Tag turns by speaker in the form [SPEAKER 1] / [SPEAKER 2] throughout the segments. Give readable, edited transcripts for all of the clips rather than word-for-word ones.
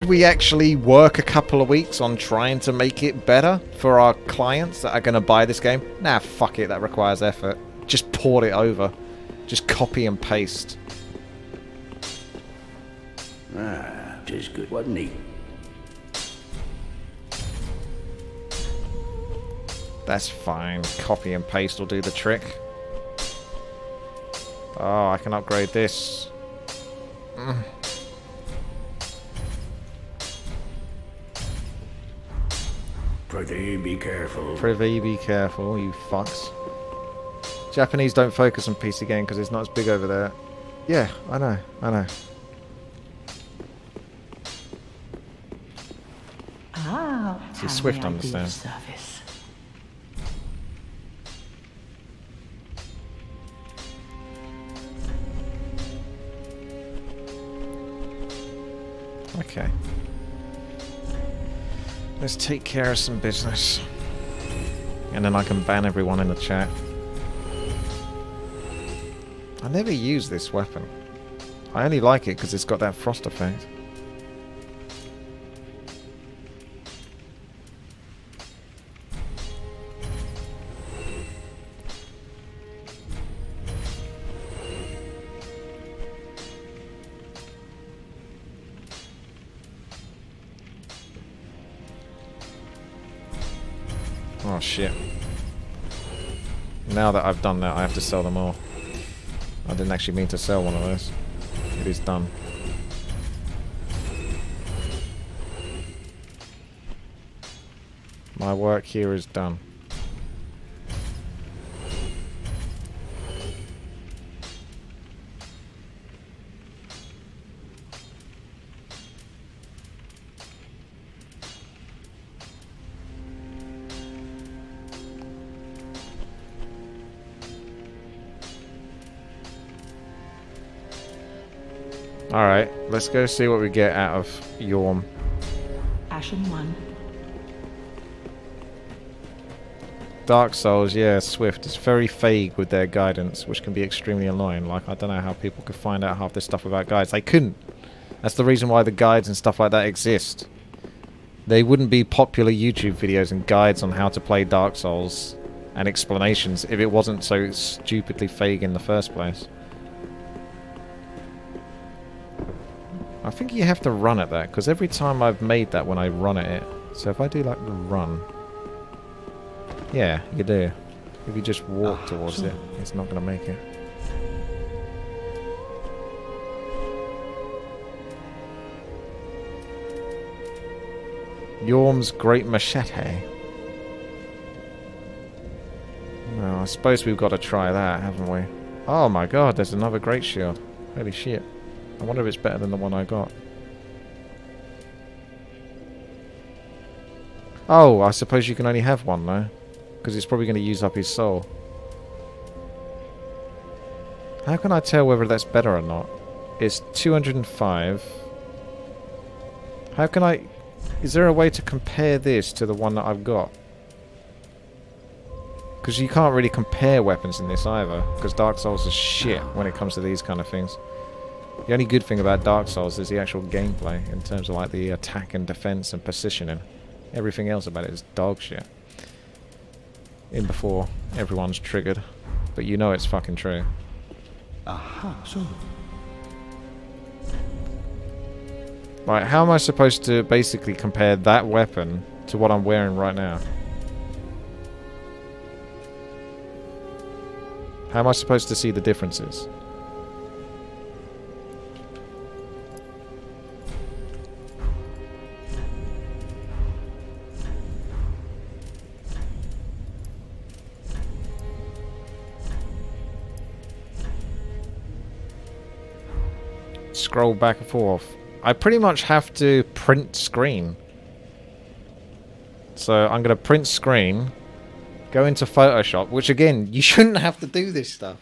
[SPEAKER 1] we actually work a couple of weeks on trying to make it better for our clients that are going to buy this game? Nah, fuck it, that requires effort. Just port it over. Just copy and paste.
[SPEAKER 2] Ah, just good, wasn't he?
[SPEAKER 1] That's fine. Copy and paste will do the trick. Oh, I can upgrade this.
[SPEAKER 2] Prithee, be careful.
[SPEAKER 1] Prithee, be careful, you fucks. Japanese don't focus on PC game because it's not as big over there. Yeah, I know, I know.
[SPEAKER 3] Ah,
[SPEAKER 1] See, Swift understands.
[SPEAKER 3] Service.
[SPEAKER 1] Okay. Let's take care of some business. And then I can ban everyone in the chat. I never use this weapon. I only like it because it's got that frost effect. Oh shit. Now that I've done that, I have to sell them all. I didn't actually mean to sell one of those. It is done. My work here is done. Alright, let's go see what we get out of Yorm.
[SPEAKER 3] Ashen 1.
[SPEAKER 1] Dark Souls, yeah, Swift. It's very vague with their guidance, which can be extremely annoying. Like, I don't know how people could find out half this stuff without guides. They couldn't. That's the reason why the guides and stuff like that exist. They wouldn't be popular YouTube videos and guides on how to play Dark Souls and explanations if it wasn't so stupidly vague in the first place. I think you have to run at that, because every time I've made that when I run at it. So if I do like the run. Yeah, you do. If you just walk towards it, it's not going to make it. Yorm's Great Machete. Well, I suppose we've got to try that, haven't we? Oh my god, there's another Great Shield. Holy shit. I wonder if it's better than the one I got. Oh, I suppose you can only have one though. Because it's probably going to use up his soul. How can I tell whether that's better or not? It's 205. How can I... Is there a way to compare this to the one that I've got? Because you can't really compare weapons in this either. Because Dark Souls is shit when it comes to these kind of things. The only good thing about Dark Souls is the actual gameplay. In terms of like the attack and defense and positioning. Everything else about it is dog shit. In before everyone's triggered. But you know it's fucking true.
[SPEAKER 2] Aha, so...
[SPEAKER 1] Right, how am I supposed to basically compare that weapon to what I'm wearing right now? How am I supposed to see the differences? Scroll back and forth. I pretty much have to print screen. So I'm going to print screen, go into Photoshop, which again, you shouldn't have to do this stuff.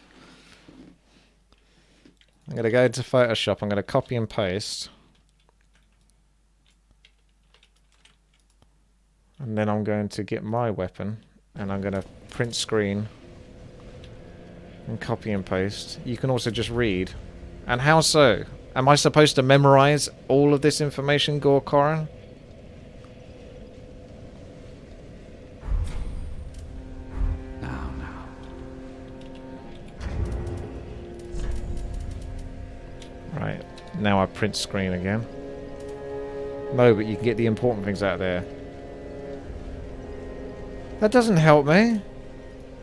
[SPEAKER 1] I'm going to go into Photoshop, I'm going to copy and paste. And then I'm going to get my weapon, and I'm going to print screen and copy and paste. You can also just read. And how so? Am I supposed to memorize all of this information, Gorkoran?
[SPEAKER 2] Now.
[SPEAKER 1] Right. Now I print screen again. No, but you can get the important things out there. That doesn't help me.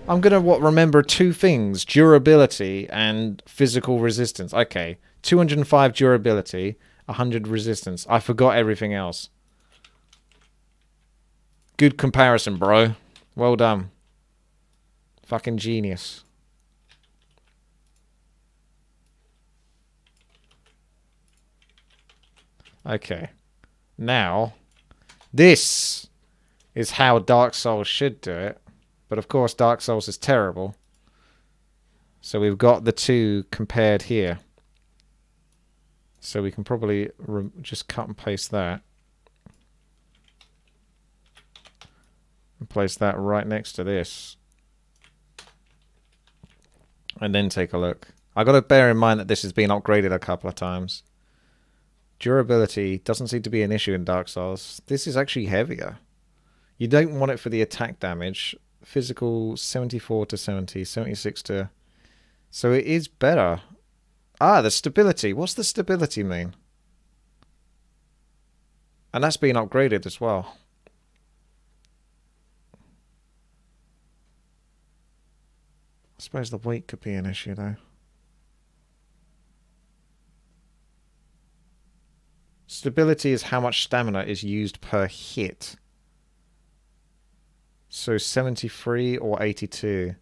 [SPEAKER 1] I'm gonna remember 2 things: durability and physical resistance. Okay, 205 durability, 100 resistance. I forgot everything else. Good comparison, bro. Well done. Fucking genius. Okay. Now, this is how Dark Souls should do it. But of course, Dark Souls is terrible. So we've got the 2 compared here. So we can probably just cut and paste that. And place that right next to this. And then take a look. I got to bear in mind that this has been upgraded a couple of times. Durability doesn't seem to be an issue in Dark Souls. This is actually heavier. You don't want it for the attack damage. Physical 74 to 70, 76 to... So it is better. Ah, the stability. What's the stability mean? And that's been upgraded as well. I suppose the weight could be an issue though. Stability is how much stamina is used per hit. So 73 or 82.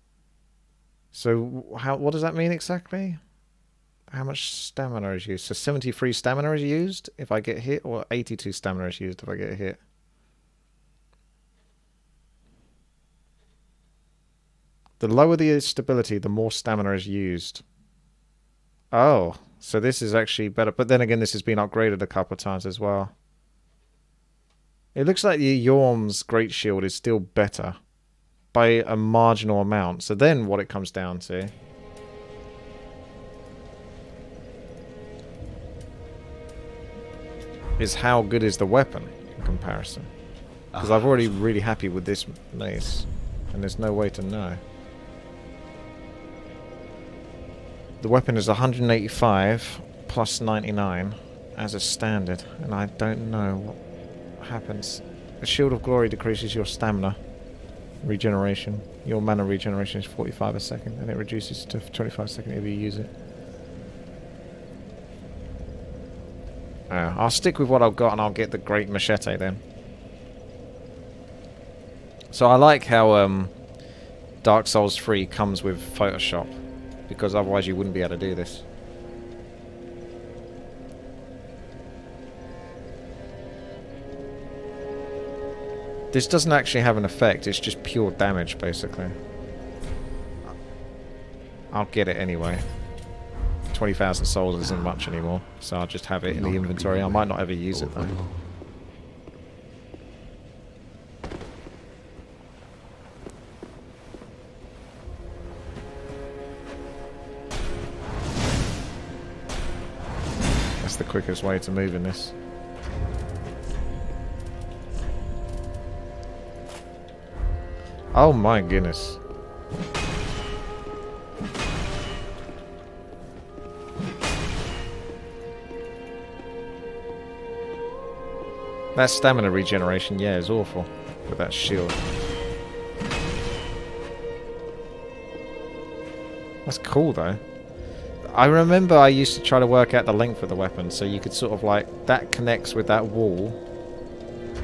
[SPEAKER 1] So what does that mean exactly? How much stamina is used? So 73 stamina is used if I get hit, or 82 stamina is used if I get hit? The lower the stability, the more stamina is used. Oh, so this is actually better. But then again, this has been upgraded a couple of times as well. It looks like the Yorm's Great Shield is still better by a marginal amount. So then what it comes down to is how good is the weapon in comparison. Because I'm already really happy with this mace, and there's no way to know. The weapon is 185 plus 99 as a standard, and I don't know what happens. A Shield of Glory decreases your stamina regeneration. Your mana regeneration is 45 a second, and it reduces to 25 a second if you use it. I'll stick with what I've got, and I'll get the Great Machete then. So I like how Dark Souls 3 comes with Photoshop, because otherwise you wouldn't be able to do this. This doesn't actually have an effect, it's just pure damage basically. I'll get it anyway. 20,000 souls isn't much anymore, so I'll just have it in the inventory. I might not ever use it though. That's the quickest way to move in this. Oh my goodness. That stamina regeneration, yeah, is awful with that shield. That's cool though. I remember I used to try to work out the length of the weapon, so you could sort of like, that connects with that wall.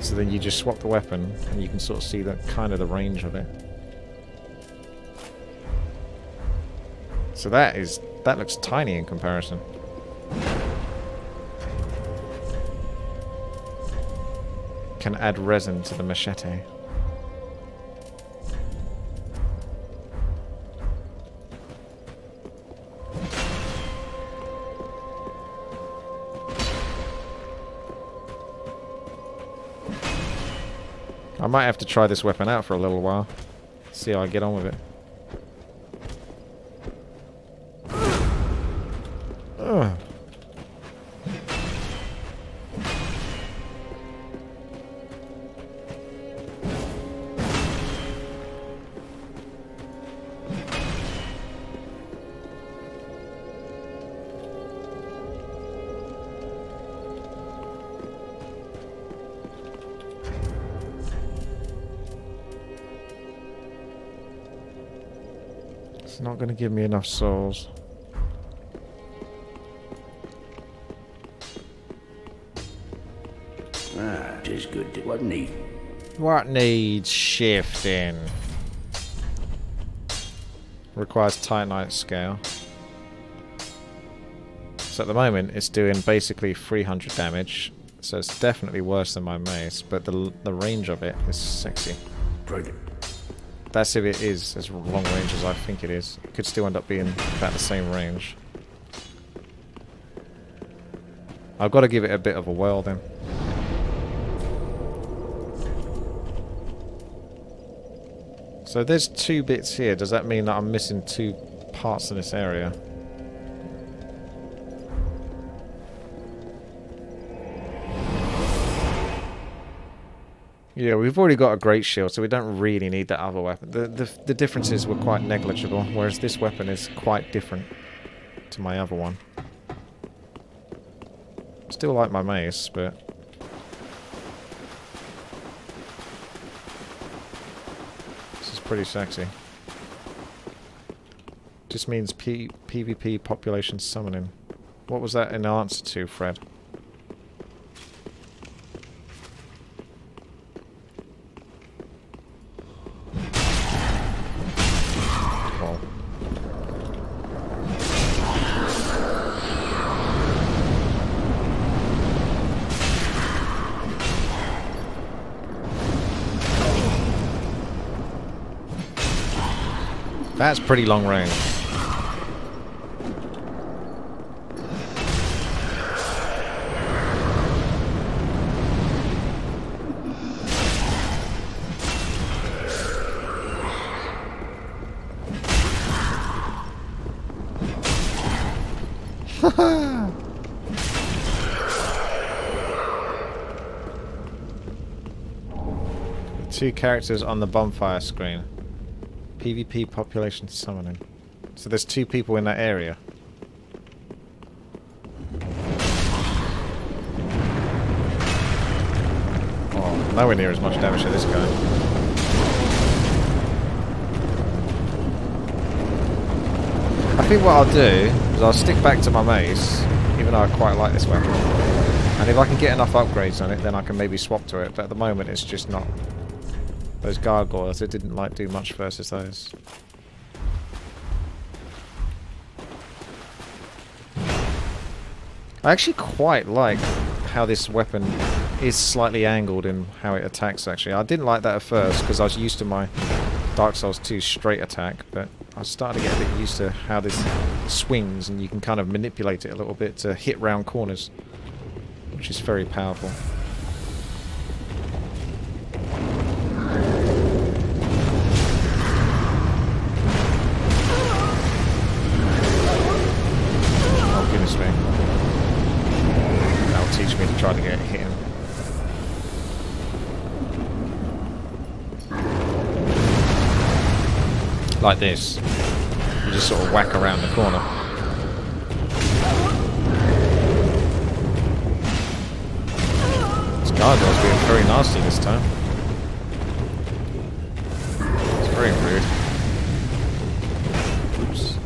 [SPEAKER 1] So then you just swap the weapon, and you can sort of see the kind of the range of it. So that looks tiny in comparison. Can add resin to the machete. I might have to try this weapon out for a little while. See how I get on with it. Ugh. It's not going to give me enough souls.
[SPEAKER 2] Ah, just good. What need?
[SPEAKER 1] What needs shifting? Requires Titanite scale. So at the moment it's doing basically 300 damage. So it's definitely worse than my mace, but the range of it is sexy. That's if it is as long range as I think it is. It could still end up being about the same range. I've got to give it a bit of a whirl then. So there's 2 bits here. Does that mean that I'm missing 2 parts in this area? Yeah, we've already got a great shield, so we don't really need that other weapon. The differences were quite negligible, whereas this weapon is quite different to my other one. Still like my mace, but... this is pretty sexy. Just means PvP population summoning. What was that in answer to, Fred? That's pretty long range. Two characters on the bonfire screen. PvP population summoning. So there's 2 people in that area. Oh, nowhere near as much damage to this guy. I think what I'll do is I'll stick back to my mace, even though I quite like this weapon. And if I can get enough upgrades on it, then I can maybe swap to it. But at the moment it's just not. Those gargoyles, it didn't like do much versus those. I actually quite like how this weapon is slightly angled in how it attacks, actually. I didn't like that at first because I was used to my Dark Souls 2 straight attack, but I started to get a bit used to how this swings and you can kind of manipulate it a little bit to hit round corners, which is very powerful. Teach me to try to get hit him. Like this. You just sort of whack around the corner. This gargoyle's being very nasty this time. It's very rude. Oops.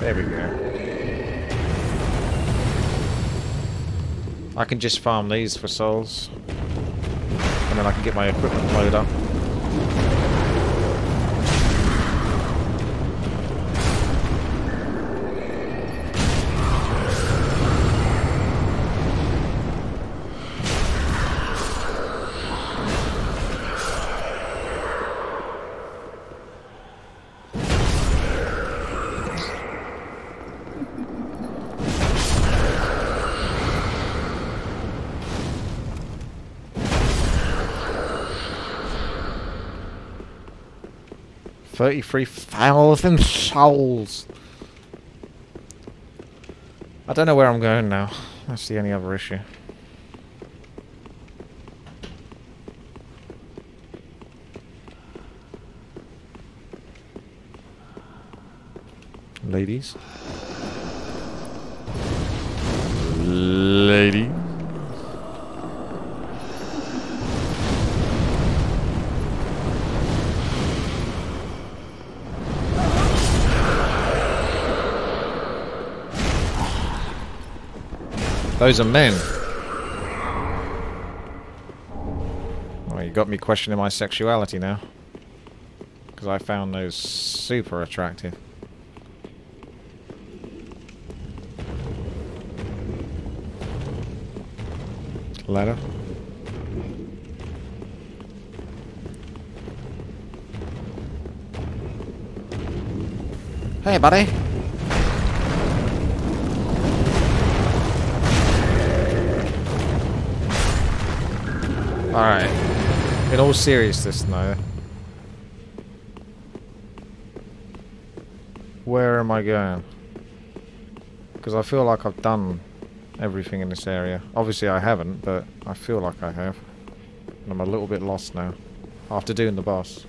[SPEAKER 1] There we go. I can just farm these for souls. And then I can get my equipment load up. $33,000 souls. I don't know where I'm going now. That's the only other issue. Ladies. Lady. Those are men. Oh, you got me questioning my sexuality now. Because I found those super attractive. Ladder. Hey, buddy. Alright. In all seriousness, though. Where am I going? Because I feel like I've done everything in this area. Obviously I haven't, but I feel like I have. And I'm a little bit lost now. After doing the boss.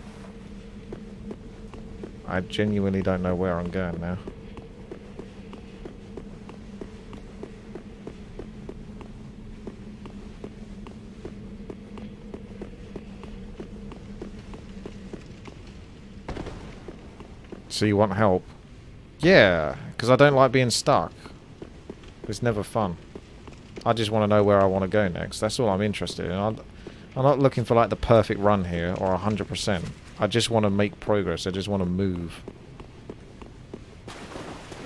[SPEAKER 1] I genuinely don't know where I'm going now. So you want help? Yeah, because I don't like being stuck. It's never fun. I just want to know where I want to go next. That's all I'm interested in. I'm not looking for like the perfect run here or 100%. I just want to make progress. I just want to move.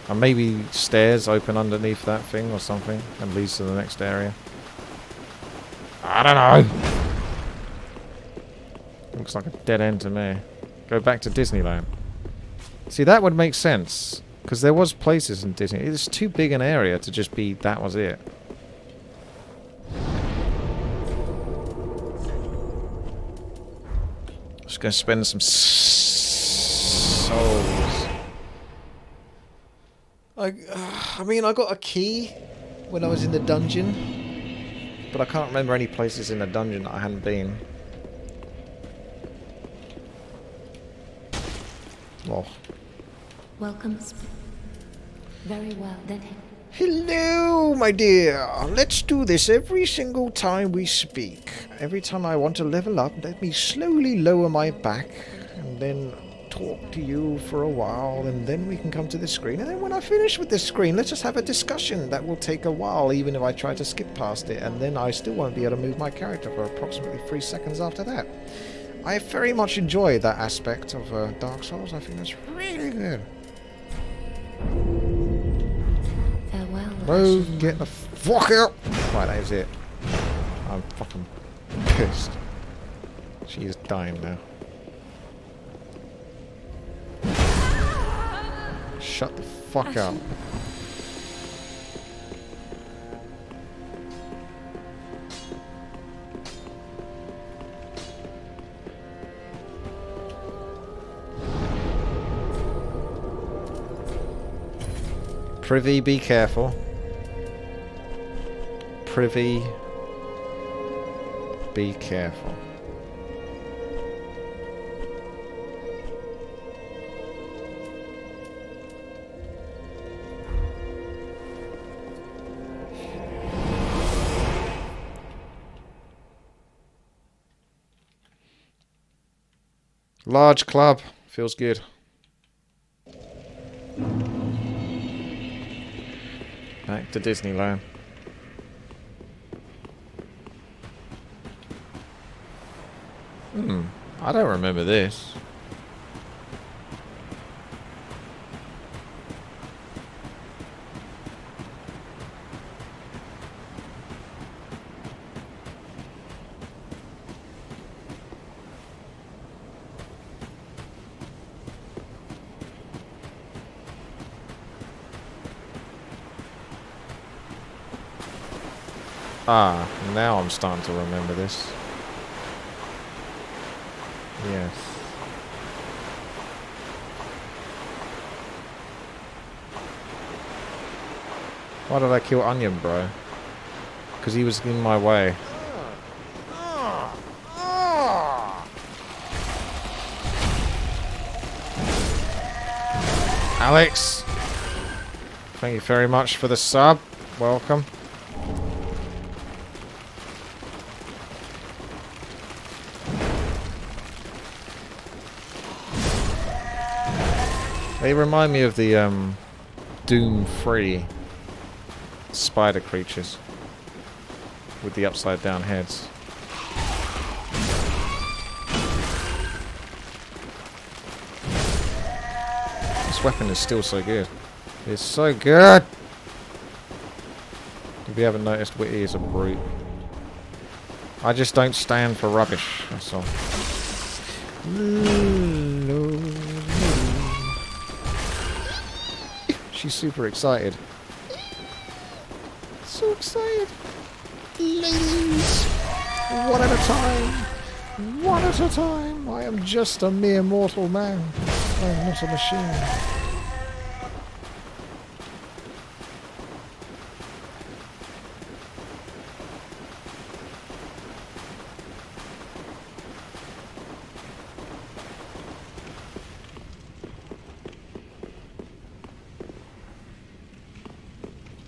[SPEAKER 1] And maybe stairs open underneath that thing or something and leads to the next area. I don't know. Looks like a dead end to me. Go back to Disneyland. See, that would make sense. Because there was places in Disney. It's too big an area to just be that was it. Just going to spend some souls. I mean, I got a key when I was in the dungeon. But I can't remember any places in the dungeon that I hadn't been. Oh.
[SPEAKER 4] Welcome. Very well, then.
[SPEAKER 1] Hello, my dear. Let's do this every single time we speak. Every time I want to level up, let me slowly lower my back and then talk to you for a while, and then we can come to the screen. And then when I finish with this screen, let's just have a discussion. That will take a while, even if I try to skip past it, and then I still won't be able to move my character for approximately 3 seconds after that. I very much enjoy that aspect of Dark Souls. I think that's really good.
[SPEAKER 4] Farewell.
[SPEAKER 1] No, get the fuck out! Right, that is it. I'm fucking pissed. She is dying now. Shut the fuck up. Privy, be careful. Privy, be careful. Large club. Feels good. Back to Disneyland. I don't remember this. Ah, now I'm starting to remember this. Yes. Why did I kill Onion, bro? Because he was in my way. Alex! Thank you very much for the sub. Welcome. They remind me of the Doom 3 spider creatures. with the upside down heads. This weapon is still so good. It's so good! If you haven't noticed, Witty is a brute. I just don't stand for rubbish, that's all. She's super excited. So excited. Ladies! One at a time! One at a time! I am just a mere mortal man. I am not a machine.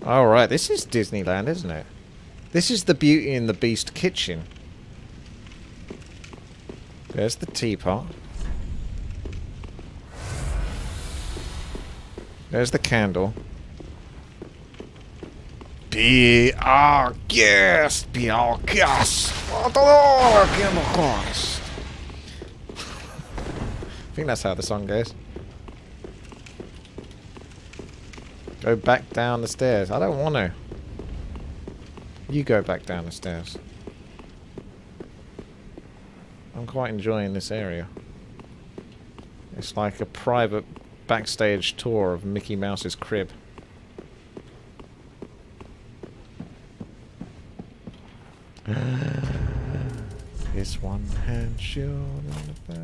[SPEAKER 1] Alright, this is Disneyland, isn't it? This is the Beauty and the Beast kitchen. There's the teapot. There's the candle. Be our guest! Be our guest! I think that's how the song goes. Go back down the stairs. I don't want to. You go back down the stairs. I'm quite enjoying this area. It's like a private backstage tour of Mickey Mouse's crib. It's one hand short on the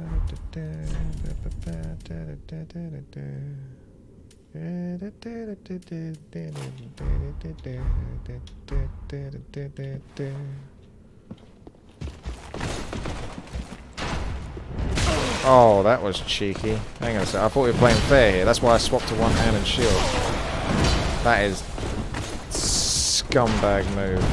[SPEAKER 1] Oh, that was cheeky. Hang on a sec. I thought we were playing fair here. That's why I swapped to one hand and shield. That is scumbag move.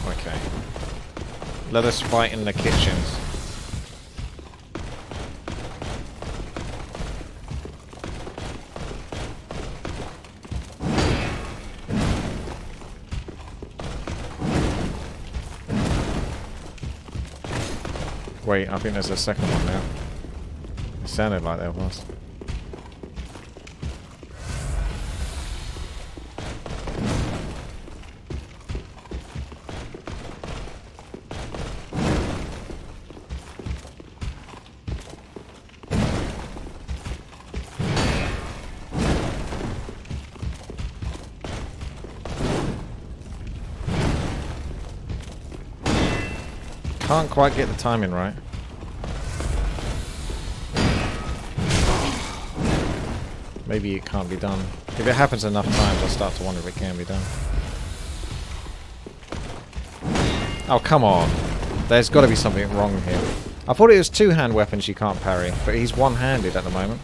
[SPEAKER 1] Okay. Let us fight in the kitchens. Wait, I think there's a second one now. It sounded like there was. Can't quite get the timing right. Maybe it can't be done. If it happens enough times, I'll start to wonder if it can be done. Oh, come on. There's got to be something wrong here. I thought it was two-hand weapons you can't parry, but he's one-handed at the moment.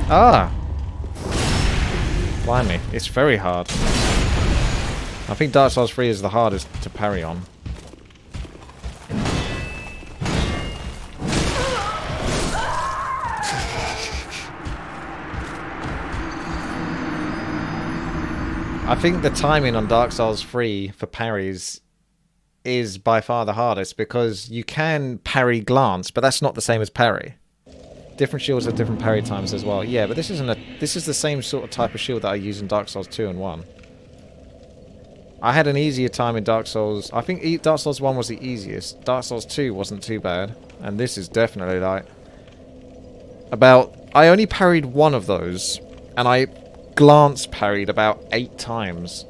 [SPEAKER 1] Ah! Blimey, it's very hard. I think Dark Souls 3 is the hardest to parry on. I think the timing on Dark Souls 3 for parries is by far the hardest because you can parry glance, but that's not the same as parry. Different shields have different parry times as well. Yeah, but this isn't this is the same sort of type of shield that I use in Dark Souls 2 and 1. I had an easier time in Dark Souls. I think Dark Souls 1 was the easiest. Dark Souls 2 wasn't too bad. And this is definitely like... I only parried one of those. And I glance parried about 8 times.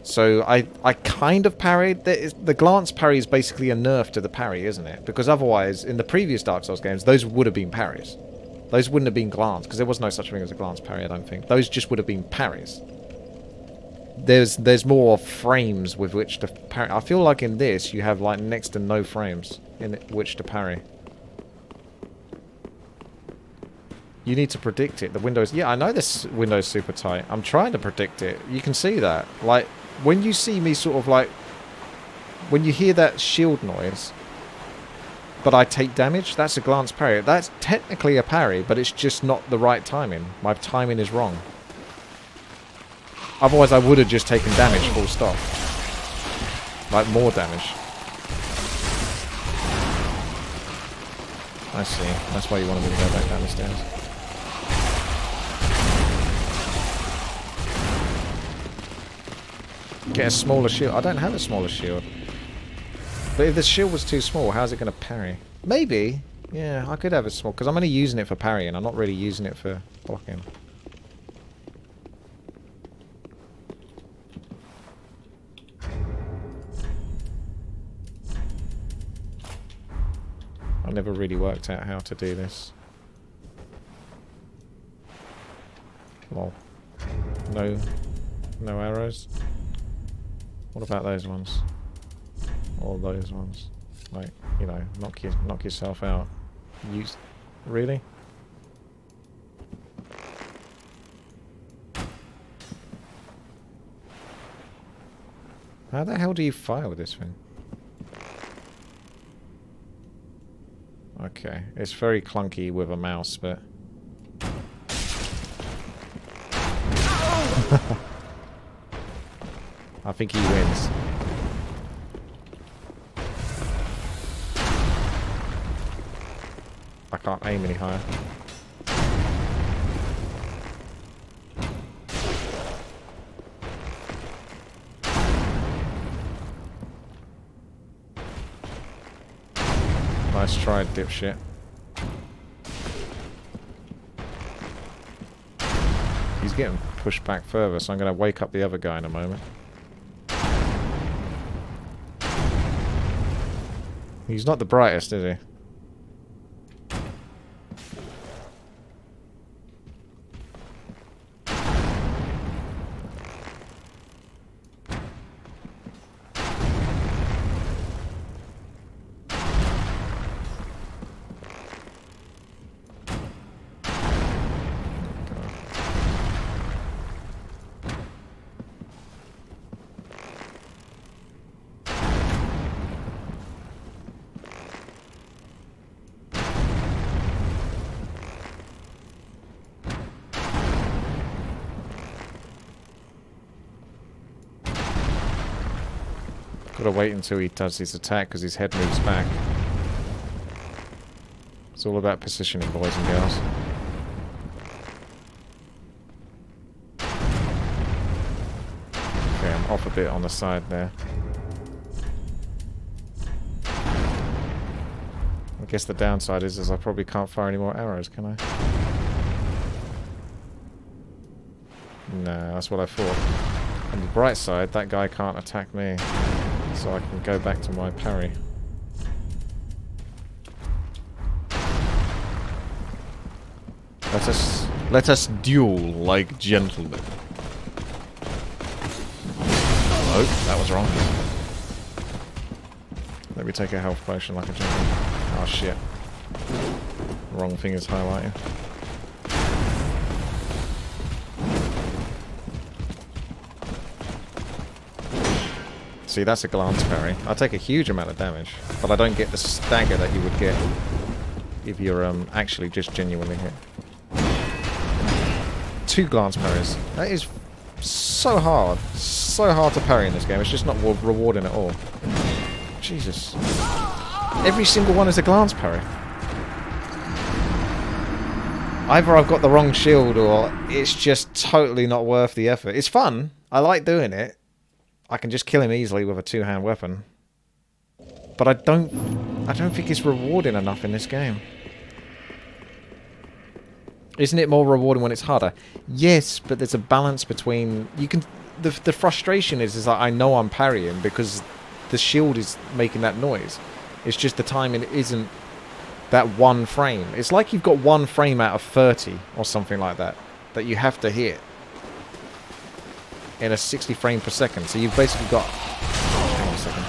[SPEAKER 1] So I kind of parried. The glance parry is basically a nerf to the parry, isn't it? Because otherwise, in the previous Dark Souls games, those would have been parries. Those wouldn't have been glance, because there was no such thing as a glance parry, I don't think. Those just would have been parries. There's more frames with which to parry. I feel like in this you have like next to no frames in which to parry. You need to predict it. The window's... Yeah, I know this window's super tight. I'm trying to predict it. You can see that. Like, when you see me sort of like when you hear that shield noise, but I take damage, that's a glance parry. That's technically a parry, but it's just not the right timing. My timing is wrong. Otherwise, I would have just taken damage full stop. Like, more damage. I see. That's why you wanted me to go back down the stairs. Get a smaller shield. I don't have a smaller shield. But if the shield was too small, how's it going to parry? Maybe. Yeah, I could have it small. Because I'm only using it for parrying. I'm not really using it for blocking. I never really worked out how to do this. Lol. No arrows. What about those ones? All those ones. Like, you know, knock yourself out. Really? How the hell do you fire with this thing? Okay, it's very clunky with a mouse, but... I think he wins. I can't aim any higher. Nice try, dipshit. He's getting pushed back further, so I'm going to wake up the other guy in a moment. He's not the brightest, is he? Gotta wait until he does his attack because his head moves back. It's all about positioning, boys and girls. Okay, I'm off a bit on the side there. I guess the downside is I probably can't fire any more arrows, can I? No, that's what I thought. On the bright side, that guy can't attack me. So I can go back to my parry. Let us duel like gentlemen. Oh, that was wrong. Let me take a health potion like a gentleman. Oh shit. Wrong thing is highlighting. See, that's a glance parry. I take a huge amount of damage, but I don't get the stagger that you would get if you're actually just genuinely hit. 2 glance parries. That is so hard to parry in this game. It's just not rewarding at all. Jesus. Every single one is a glance parry. Either I've got the wrong shield or it's just totally not worth the effort. It's fun. I like doing it. I can just kill him easily with a 2-hand weapon. But I don't think it's rewarding enough in this game. Isn't it more rewarding when it's harder? Yes, but there's a balance between... You can... The frustration is that I know I'm parrying because the shield is making that noise. It's just the timing isn't that 1 frame. It's like you've got 1 frame out of 30 or something like that you have to hit in a 60 frame per second. So you've basically got... Hang on a second.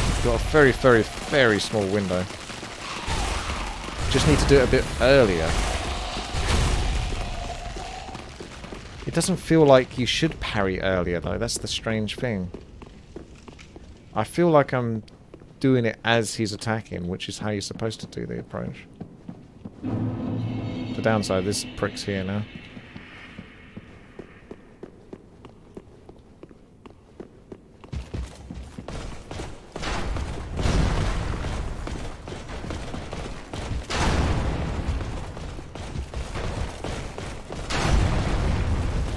[SPEAKER 1] You've got a very, very, very small window. Just need to do it a bit earlier. It doesn't feel like you should parry earlier, though. That's the strange thing. I feel like I'm doing it as he's attacking, which is how you're supposed to do the approach. The downside, this prick's here now.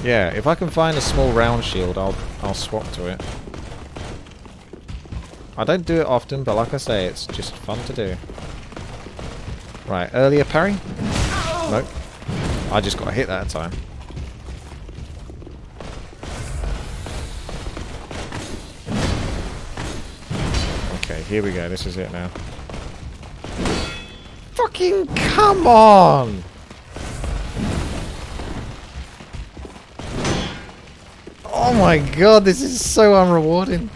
[SPEAKER 1] Yeah, if I can find a small round shield, I'll swap to it. I don't do it often, but like I say, it's just fun to do. Right, earlier parry? Nope. I just got hit that time. Okay, here we go. This is it now. Fucking come on! Oh my god, this is so unrewarding.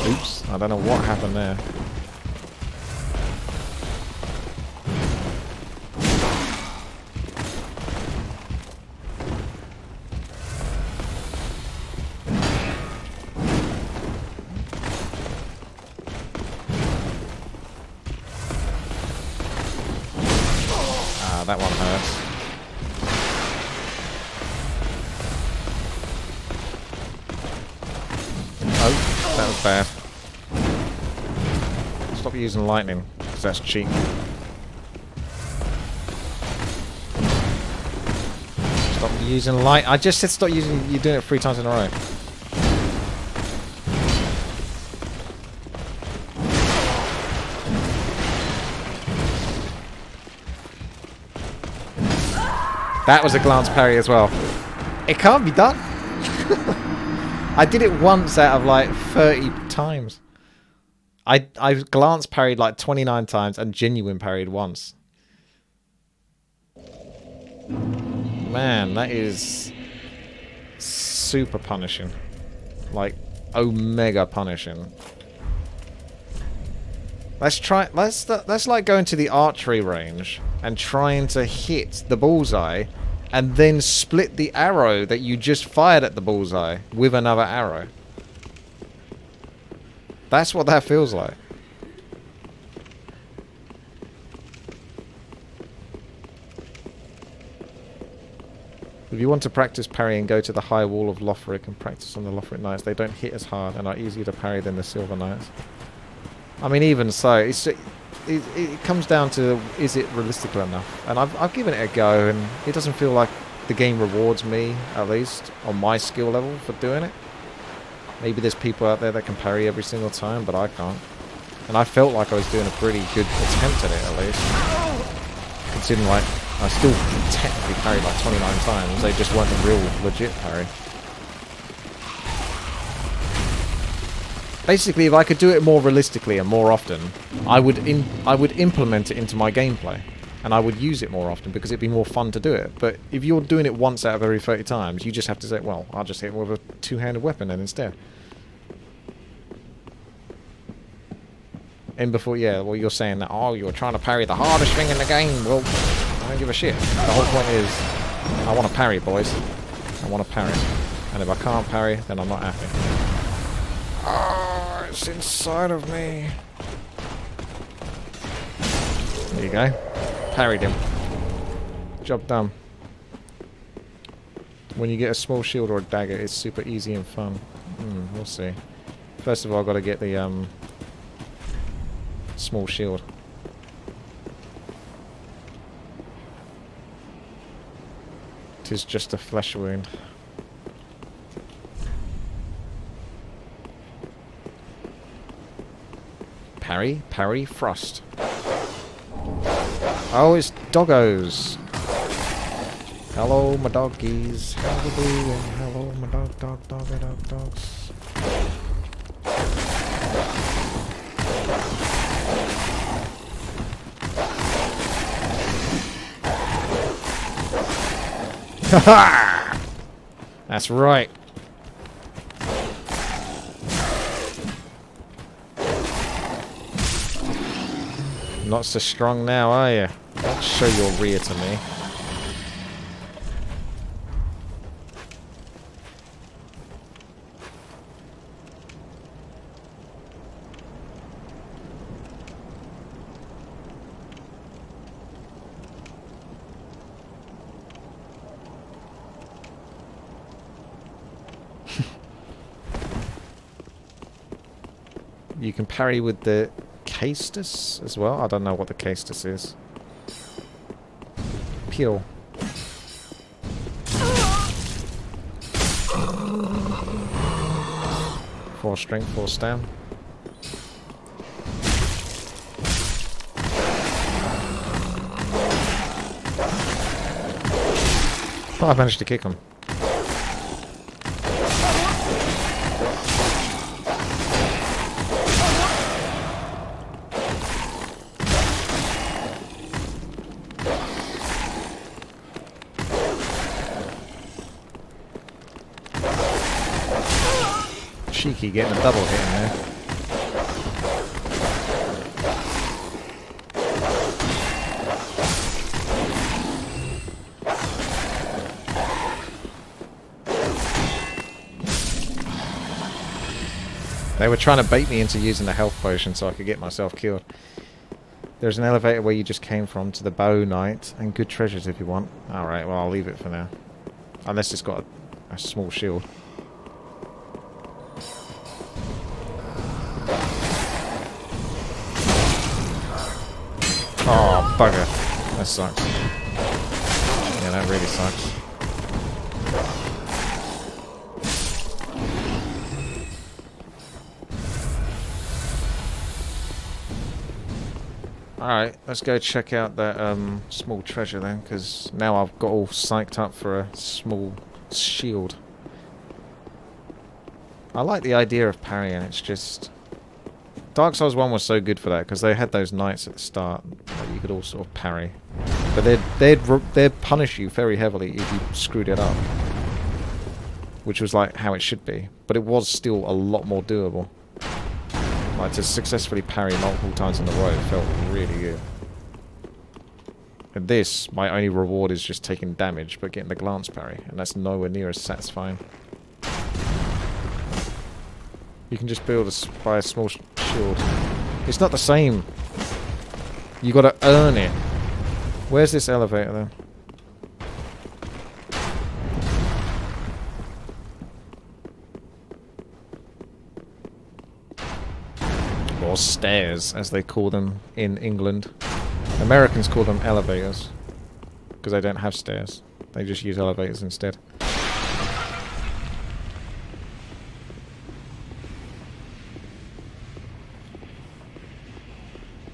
[SPEAKER 1] Oops, I don't know what happened there. That one hurts. Oh, that was bad. Stop using lightning, because that's cheap. Stop using light. I just said stop using. You're doing it 3 times in a row. That was a glance parry as well. It can't be done. I did it once out of like 30 times. I glance parried like 29 times and genuine parried once. Man, that is super punishing. Like omega punishing. That's like going to the archery range and trying to hit the bullseye and then split the arrow that you just fired at the bullseye with another arrow. That's what that feels like. If you want to practice parrying, go to the high wall of Lothric and practice on the Lothric Knights. They don't hit as hard and are easier to parry than the Silver Knights. I mean, even so, it comes down to, is it realistic enough? And I've given it a go, and it doesn't feel like the game rewards me, at least, on my skill level for doing it. Maybe there's people out there that can parry every single time, but I can't. And I felt like I was doing a pretty good attempt at it, at least. Considering, like, I still technically parried like 29 times. They just weren't a real legit parry. Basically, if I could do it more realistically and more often, I would implement it into my gameplay. And I would use it more often because it'd be more fun to do it. But if you're doing it once out of every 30 times, you just have to say, well, I'll just hit him with a two-handed weapon then instead. And before, yeah, well, you're saying that, oh, you're trying to parry the hardest thing in the game. Well, I don't give a shit. The whole point is, I want to parry, boys. I want to parry. And if I can't parry, then I'm not happy. Oh, it's inside of me. There you go. Parried him. Job done. When you get a small shield or a dagger, it's super easy and fun. We'll see. First of all, I've got to get the small shield. Tis just a flesh wound. Parry, parry, frost. Oh, it's doggos. Hello, my doggies. How we doing? Hello, my dogs. Haha! That's right. Not so strong now, are you? Don't show your rear to me. You can parry with the Castus as well. I don't know what the Castus is. Peel. Four strength, 4 stam. Oh, I managed to kick him. Cheeky getting a double hit in there. They were trying to bait me into using the health potion so I could get myself killed. There's an elevator where you just came from to the Bow Knight, and good treasures if you want. Alright, well I'll leave it for now. Unless it's got a small shield. Oh, bugger. That sucks. Yeah, that really sucks. Alright, let's go check out that small treasure then, because now I've got all psyched up for a small shield. I like the idea of parrying, it's just... Dark Souls 1 was so good for that, because they had those knights at the start that you could all sort of parry. But they'd punish you very heavily if you screwed it up. Which was like how it should be. But it was still a lot more doable. Like to successfully parry multiple times in a row felt really good. And this, my only reward is just taking damage, but getting the glance parry. And that's nowhere near as satisfying. You can just build by a small shield. It's not the same. You gotta earn it. Where's this elevator then? Or stairs, as they call them in England. Americans call them elevators. Because they don't have stairs. They just use elevators instead.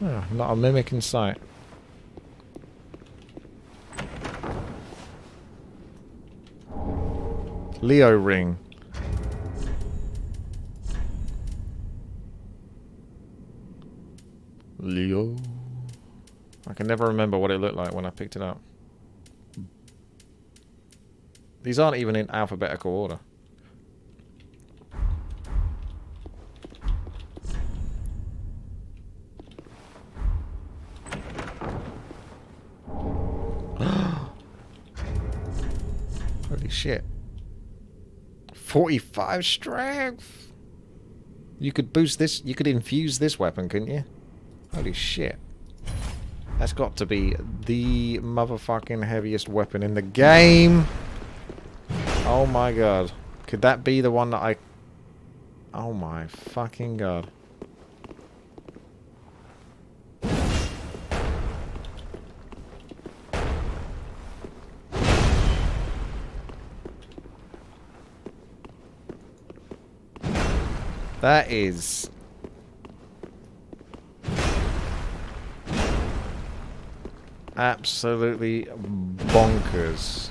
[SPEAKER 1] Oh, not a mimic in sight. Leo ring. Leo. I can never remember what it looked like when I picked it up. These aren't even in alphabetical order. Holy shit. 45 strength! You could boost this, you could infuse this weapon, couldn't you? Holy shit. That's got to be the motherfucking heaviest weapon in the game! Oh my god. Could that be the one that I... Oh my fucking god. That is... absolutely bonkers.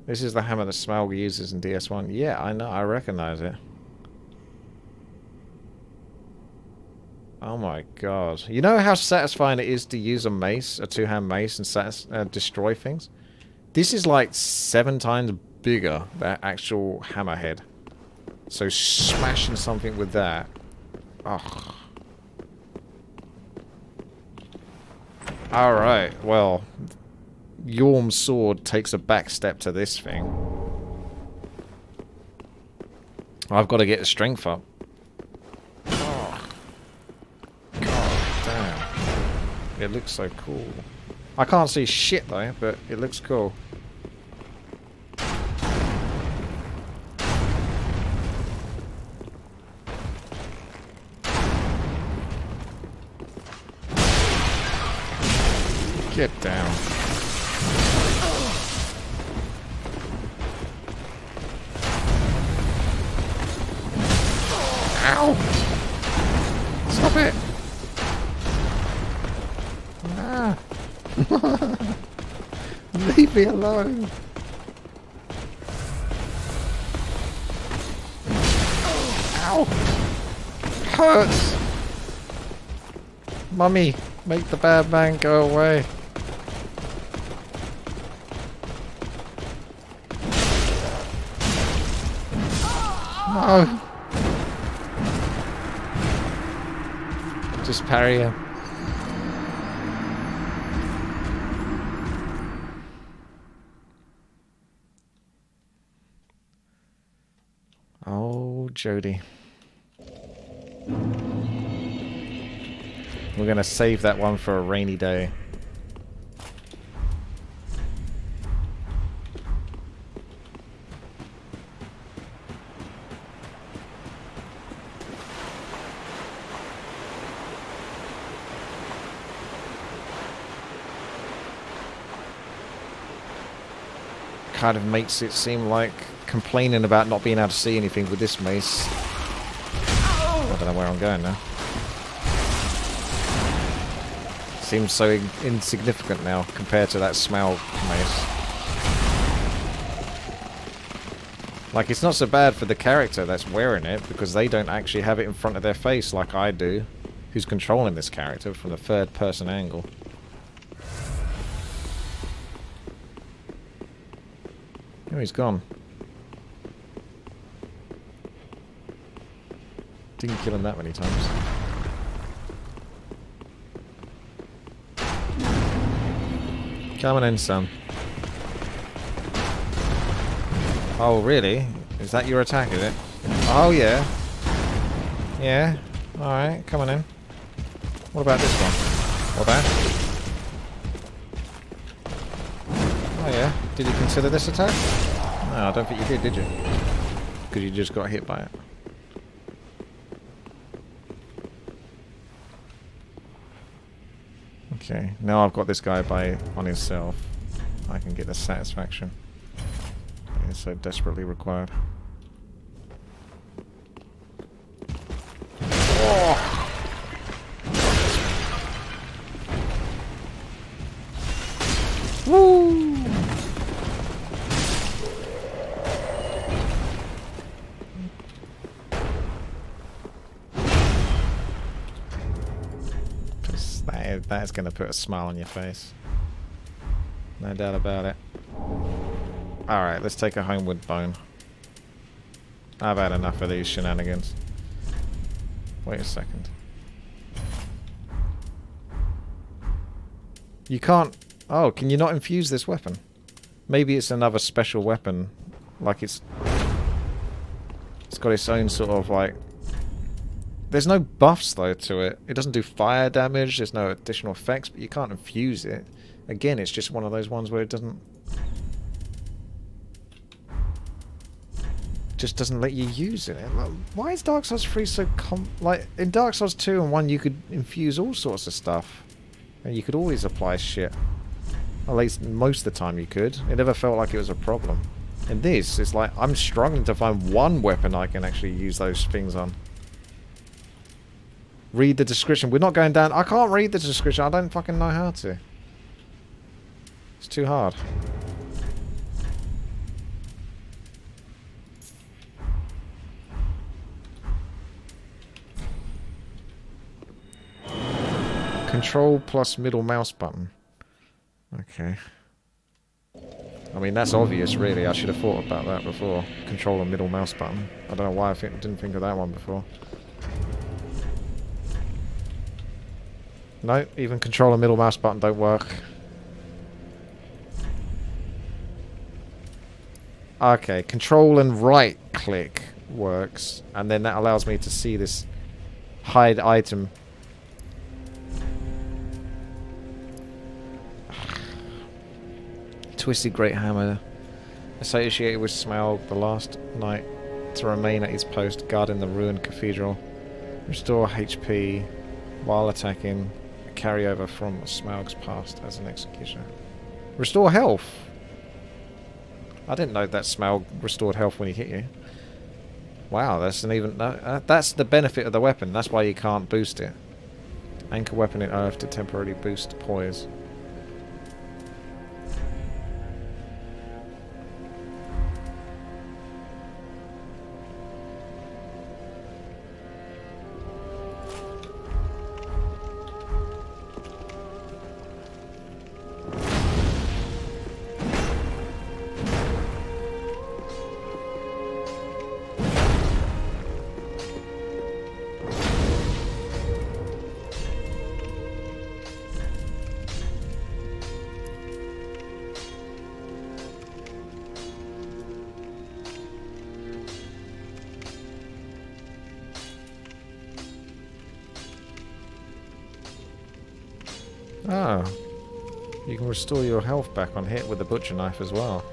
[SPEAKER 1] This is the hammer that Smaug uses in DS1. Yeah, I know, I recognize it. Oh my god. You know how satisfying it is to use a mace, a two-hand mace, and destroy things? This is like 7 times bigger, that actual hammerhead. So smashing something with that... Ugh. Alright, well, Yorm's sword takes a back step to this thing. I've got to get the strength up. Oh. God damn. It looks so cool. I can't see shit though, but it looks cool. Get down. Ow! Stop it! Ah. Leave me alone! Ow! Hurts! Mummy, make the bad man go away. No! Just parry him. Oh, Jody. We're gonna save that one for a rainy day. Kind of makes it seem like complaining about not being able to see anything with this mace. I don't know where I'm going now. Seems so insignificant now compared to that Smaug mace. Like, it's not so bad for the character that's wearing it because they don't actually have it in front of their face like I do, who's controlling this character from the third person angle. Oh, he's gone. Didn't kill him that many times. Coming in, son. Oh, really? Is that your attack, is it? Oh, yeah. Yeah. Alright, coming in. What about this one? Or that? Oh, yeah. Did you consider this attack? No, I don't think you did you? Because you just got hit by it. Okay, now I've got this guy on himself. I can get the satisfaction. It's so desperately required. Oh. Woo! That's going to put a smile on your face. No doubt about it. Alright, let's take a homeward bone. I've had enough of these shenanigans. Wait a second. You can't... Oh, can you not infuse this weapon? Maybe it's another special weapon. Like it's got its own sort of like... There's no buffs though to it. It doesn't do fire damage, there's no additional effects, but you can't infuse it. Again, it's just one of those ones where it doesn't... just doesn't let you use it. Like, why is Dark Souls 3 so like, in Dark Souls 2 and 1 you could infuse all sorts of stuff. And you could always apply shit. At least most of the time you could. It never felt like it was a problem. In this, it's like, I'm struggling to find one weapon I can actually use those things on. Read the description. We're not going down... I can't read the description. I don't fucking know how to. It's too hard. Control plus middle mouse button. Okay. I mean, that's obvious, really. I should have thought about that before. Control and middle mouse button. I don't know why I didn't think of that one before. No, even control and middle mouse button don't work. Okay, control and right click works, and then that allows me to see this hide item. Twisted Great Hammer, associated with Smaug the last knight to remain at his post guarding the ruined cathedral. Restore HP while attacking. A carryover from Smaug's past as an executioner. Restore health. I didn't know that Smaug restored health when he hit you. Wow, that's an even. That's the benefit of the weapon. That's why you can't boost it. Anchor weapon in earth to temporarily boost poise. Oh, you can restore your health back on hit with the butcher knife as well.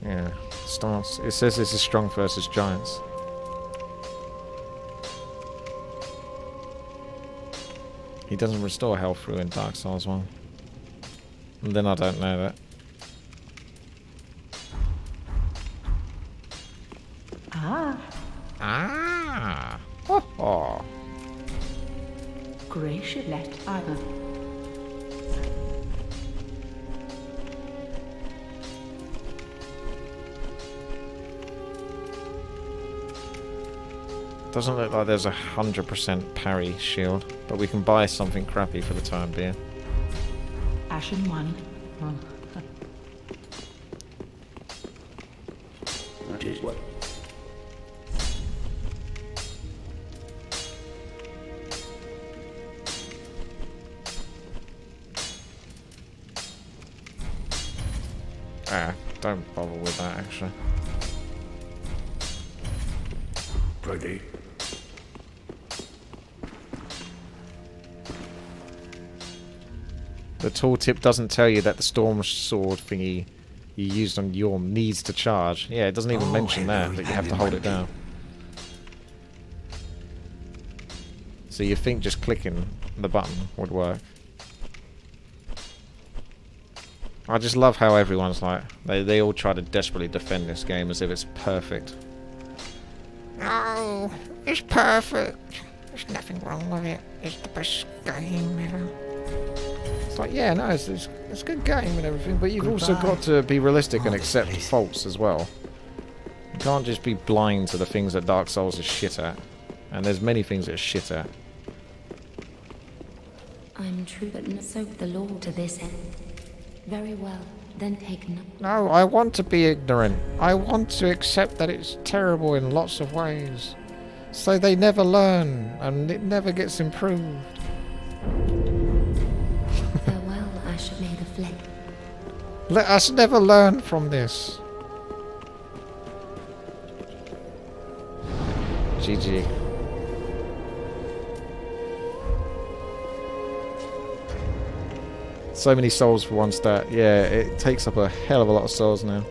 [SPEAKER 1] Yeah, stance. It says this is strong versus giants. He doesn't restore health through in Dark Souls 1. And then I don't know that. Ah! Ho ho!
[SPEAKER 3] Gracious Anna.
[SPEAKER 1] Doesn't look like there's 100% parry shield, but we can buy something crappy for the time being.
[SPEAKER 3] Ashen 1.
[SPEAKER 2] That is what?
[SPEAKER 1] Ah, don't bother with that actually.
[SPEAKER 2] Pretty.
[SPEAKER 1] The tooltip doesn't tell you that the storm sword thingy you used on Yorm needs to charge. Yeah, it doesn't even mention that you have to hold it down. So you think just clicking the button would work. I just love how everyone's like, they all try to desperately defend this game as if it's perfect. No, it's perfect. There's nothing wrong with it. It's the best game ever. It's like, yeah, no, it's a good game and everything, but you've also got to be realistic and accept faults as well. You can't just be blind to the things that Dark Souls is shit at. And there's many things that are shit at.
[SPEAKER 4] I'm true, but not so the law to this end. Very well, then take no.
[SPEAKER 1] No, I want to be ignorant. I want to accept that it's terrible in lots of ways. So they never learn, and it never gets improved.
[SPEAKER 4] Farewell, Asher made a fled.
[SPEAKER 1] Let us never learn from this. GG. So many souls for one stat. Yeah, it takes up a hell of a lot of souls now.